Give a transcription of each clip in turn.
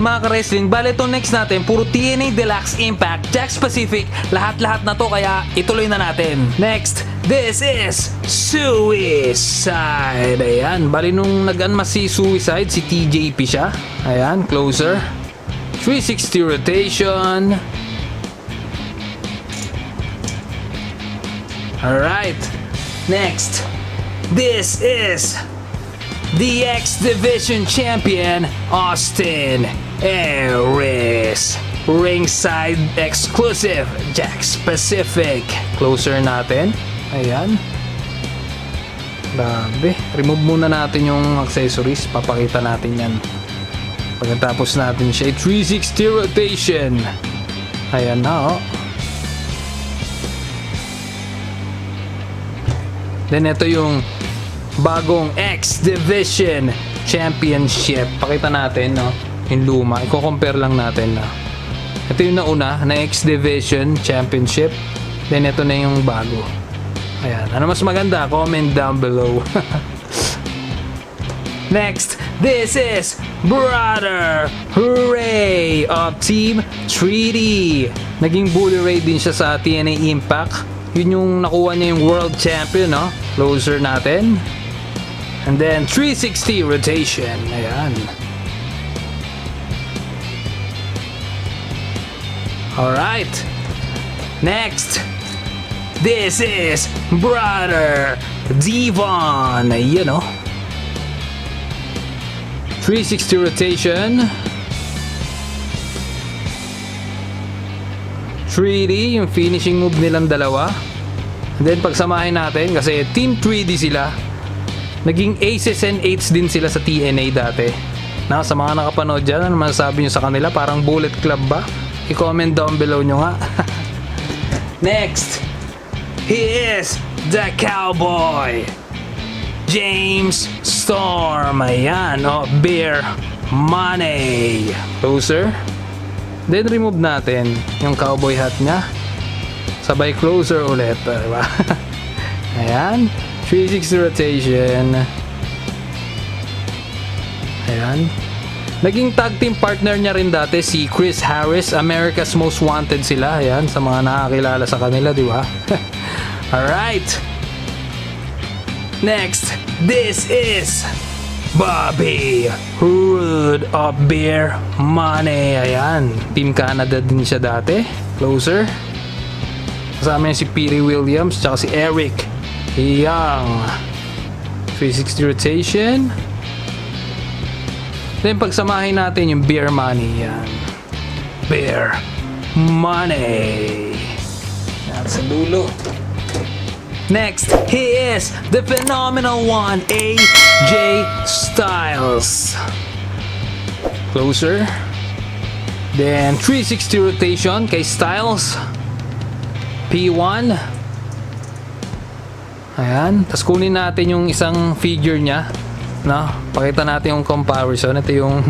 Mga ka-wrestling, bale itong next natin, puro TNA Deluxe, Impact, Jakks Pacific, lahat-lahat na to, kaya ituloy na natin. Next, this is Suicide. Ayan, bali nung nag-unmask si Suicide, si TJP siya. Ayan, closer. 360 rotation. Alright, next, this is the X Division Champion, Austin Aries. Ringside exclusive, Jakks Pacific. Closer natin. Ayan. Grabe. Remove muna natin yung accessories. Papakita natin yan. Pagkatapos natin siya, 360 rotation. Ayan na, oh. Then ito yung bagong X Division Championship. Pakita natin, no, yung luma. I-compare lang natin, no. Ito yung nauna na X Division Championship. Then ito na yung bago. Ayan. Ano mas maganda? Comment down below. Next, this is Brother Hooray of Team 3D. Naging Bully Ray din siya sa TNA Impact. Yun yung nakuha niya yung World Champion, no? Closer natin. And then 360 rotation. Ayan. Alright. Next. This is Brother Devon. Ayan, no? 360 rotation. 3D, yung finishing move nilang dalawa. And then pagsamahin natin, kasi Team 3D sila, naging aces and eights din sila sa TNA dati. Na, sa mga nakapanood dyan, ano masasabi nyo sa kanila? Parang Bullet Club ba? I-comment down below nyo nga. Next, he is the Cowboy, James Storm. Ayan, oh, Beer Money. Closer. Then remove natin yung cowboy hat niya. Sabay closer ulit, diba? Ayan, 360 rotation. Ayan. Naging tag team partner niya rin dati si Chris Harris. America's Most Wanted sila. Ayan, sa mga nakakilala sa kanila, diba? Alright. Next, this is Bobby Roode of Beer Money. Ayan, Team Canada din siya dati. Closer. Kasama niya si Petey Williams tsaka si Eric Young. 360 rotation. Then pagsamahin natin yung Beer Money. Yan, Beer Money. Yan sa dulo. Next, he is the phenomenal one, AJ Styles. Closer. Then 360 rotation kay Styles. P1. Ayan. Tapos kunin natin yung isang figure niya. No? Pakita natin yung comparison. Ito yung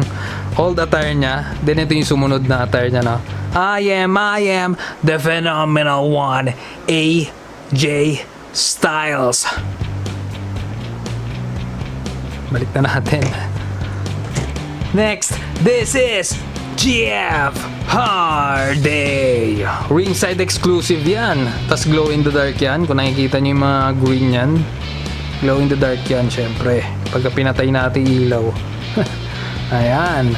old attire niya. Then ito yung sumunod na attire niya. No? I am the phenomenal one, AJ Styles. Balik na natin. Next, this is Jeff Hardy. Ringside exclusive yan. Tapos glow in the dark yan. Kung nakikita nyo yung mga green yan, glow in the dark yan syempre. Pagka pinatay natin ilaw. Ayan.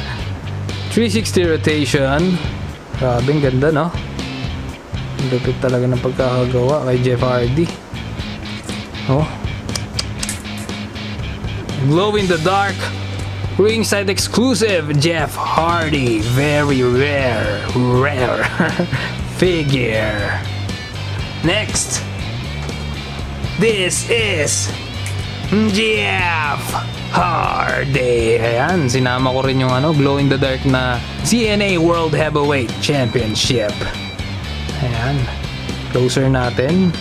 360 rotation. Grabe, ang ganda, no? Lupit talaga ng pagkakagawa kay Jeff Hardy. Oh. Glow in the dark. Ringside exclusive Jeff Hardy. Very rare figure. Next, this is Jeff Hardy. Ayan, sinama ko rin yung glow in the dark na TNA World Heavyweight Championship. Ayan, closer natin.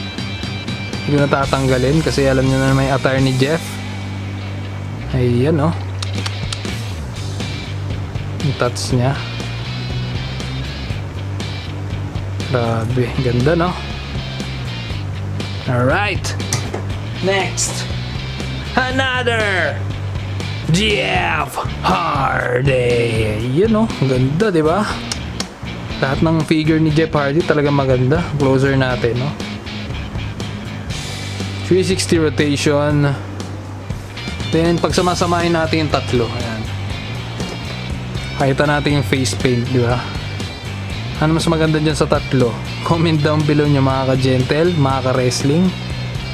Hindi ko natatanggalin kasi alam nyo na may attire ni Jeff. Ayan, oh. Yung touch niya. Grabe, ganda, no? Alright. Next, another Jeff Hardy. Yun, oh. Ang ganda, di ba? Lahat ng figure ni Jeff Hardy talaga maganda. Closer natin, no? 360 rotation. Then, pag samasamahin natin yung tatlo. Ayan. Pakita natin yung face paint, di ba? Ano mas maganda dyan sa tatlo? Comment down below nyo mga ka-gentle, mga ka-wrestling.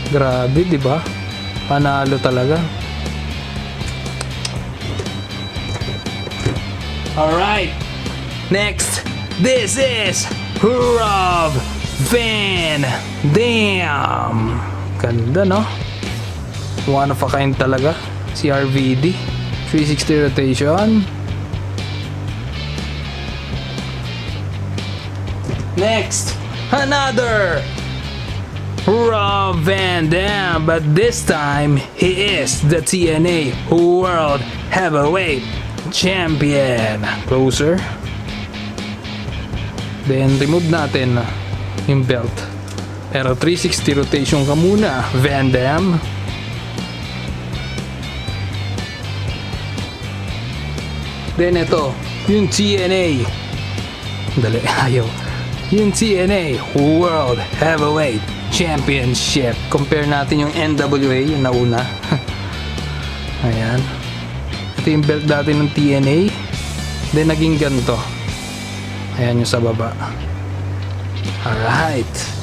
Grabe, di ba? Panalo talaga. Alright. Next. This is Rob Van Dam. Ganda, no? One of a kind talaga. Si RVD. 360 rotation. Next, another Rob Van Dam, but this time he is the TNA World Heavyweight Champion. Closer. Then remove natin yung belt. Pero 360 rotation ka muna, Van Dam. Then ito, yung TNA. Dali, ayaw. Yung TNA World Heavyweight Championship. Compare natin yung NWA, yung nauna. Ayan. Ito yung belt dati ng TNA. Then naging ganito. Ayan yung sa baba. Alright.